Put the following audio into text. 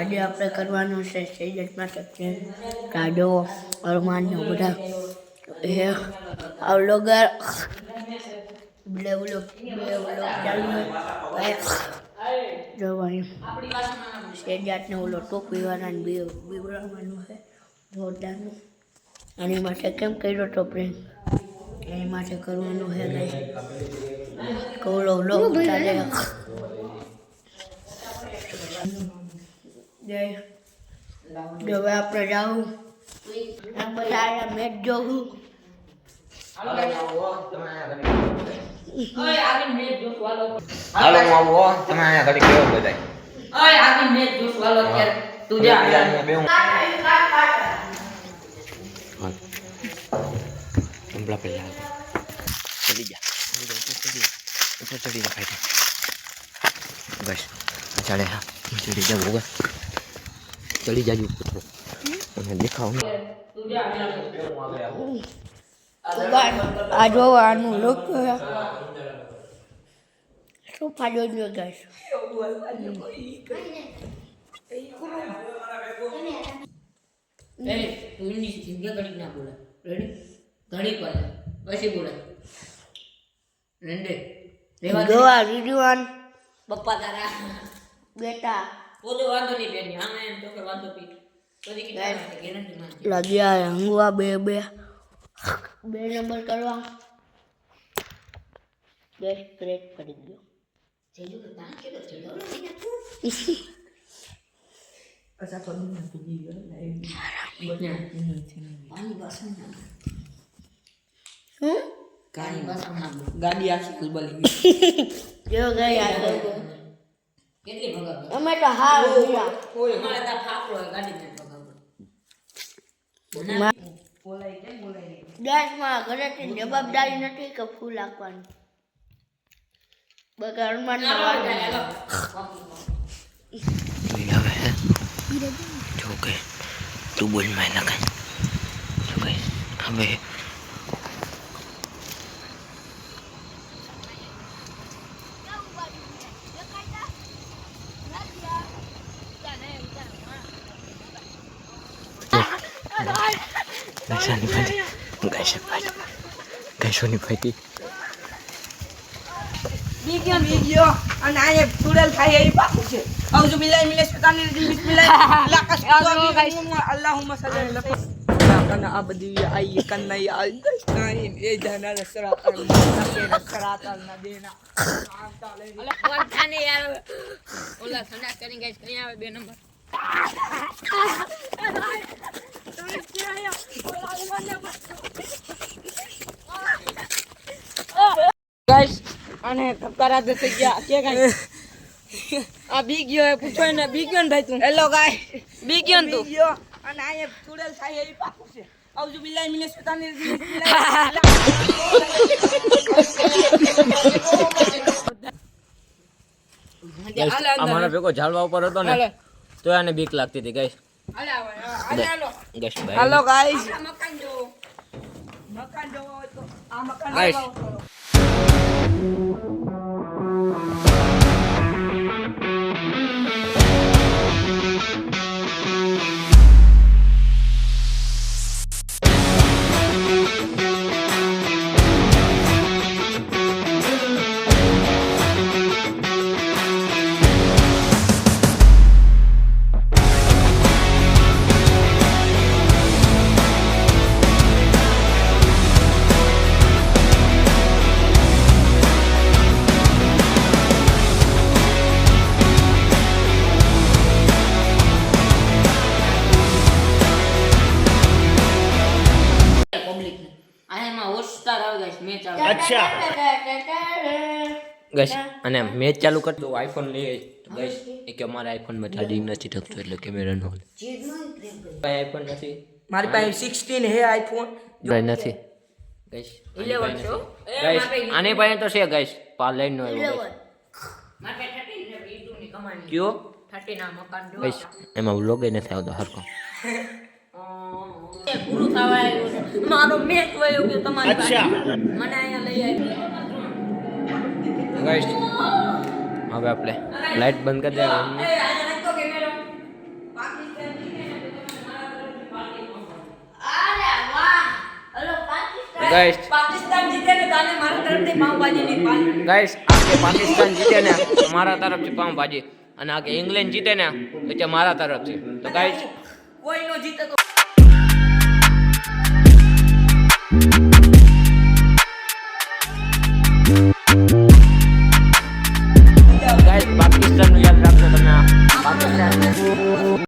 આજે આપણે કરવાનું છે સેજન્ટ માટે પ્રેમ કાઢો અરમાનનો બધા એ આ લોગર બે વ્લોગ ચાલુ જોવાની સેજન્ટને ઓલો ટોપીવાળાને બીવડાવવાનું છે જોરદારનું આની માટે કેમ કર્યો તો પ્રેમ એની માટે કરવાનું છે ગાઈસ કોલો વ્લોગ ચાલે હવે આપણે જાઉં બધા મેચ જોવું चली जाइए पुत्रो उन्हें दिखाओ આ જોવાનું લોક સોફા જોજો ગાઈસ ગોવા રીડવાન પપ્પા તારા બેટા બોલો વાંધો નહીં બેન આમે એમ તો કે વાંધો પી કદી કે ગેરંટી માં લાગ્યા હંગવા બે નંબર કરવા ગેસ ક્રેક કરી ગયો જેલુ તો તા કે તો જેલુ નહીં અસા તો નહીં પીજી ગયો પાણી બસન ના હું કાણી બસન ના ગાડી આખી કુલબલી જો ગયા કેટલી ભગાવ અમે તો હાર ગયા અમારે તા ફાફડો હોય ગાડી ને ભગાવ બોલાય કેમ બોલાય ગેસમાં ઘરેથી જવાબદારી નથી કે ફૂલ આપવાનું બગાડમાં जो के तू बोल मैं लगा जो के हमें ગેસોની ફાટી બીજો અને આ ટુડલ થાય એ પાકું છે આઉઝુ બિલ્લાહિ મિનશ શૈતાનિર રજીમ બિસ્મિલ્લાહ લાકસ અલ્લાહુમ્મા સલ્લી અલા કના અબદી આઈ કનઈ અલ્દસ્તાઈન એ જનાલ સરાતલ સરાતલ નદીના અલે ફોન થાને યાર ઓલા સંડા કરી ગાઈસ કઈ આવે 2 નંબર ગાઈસ અને કરા દે થઈ ગયા કે ગાઈસ આ બી ગયો એ પૂછો ને બી ગયો ને ભાઈ તું હેલો ગાઈસ બી ગયો ને તું અને આ ટુડલ થાય એ પાકું છે આઉઝુ બિલ્લાહિ મિનશ શૈતાનિર રજીમ અમારો ભેગો ઝાડવા ઉપર હતો ને તો એને બીક લાગતી હતી ગાઈસ ગેસ ભાઈ હેલો ગાઈસ મકાન જો તો આ મકાન ગાઈસ અચ્છા ગાઈસ અને મેચ ચાલુ કરતો આઈફોન લઈએ તો ગાઈસ એ કે અમારા આઈફોન માં ચાર્જિંગ નથી થતું એટલે કેમેરા નો હોય આઈફોન નથી મારી પાસે 16 હે આઈફોન ભાઈ નથી ગાઈસ 11 છો ગાઈસ આને પાસે તો છે ગાઈસ પા લઈને નો આવ્યો મારે 13 ને YouTube ની કમાણી કયો 13 ના મકાન જો ગાઈસ એમાં વ્લોગ એ નથી આવતો હરકો પૂરું થવા આવ્યું છે મારો મેચ વયો ગયો તમારી પાસે મને અહીંયા લઈ આવી ગાઈસ હવે આપણે લાઈટ બંધ કરી દેવાની ગાઈસ પાકિસ્તાન જીતે ને તાને મારા તરફથી પાવભાજીની પાર્ટી. ગાઈસ આગે પાકિસ્તાન જીતે ને તો મારા તરફથી પાઉંભાજી અને આગે ઇંગ્લેન્ડ જીતે ને એટલે મારા તરફથી તો ગાઈસ કોઈ નો જીતે તો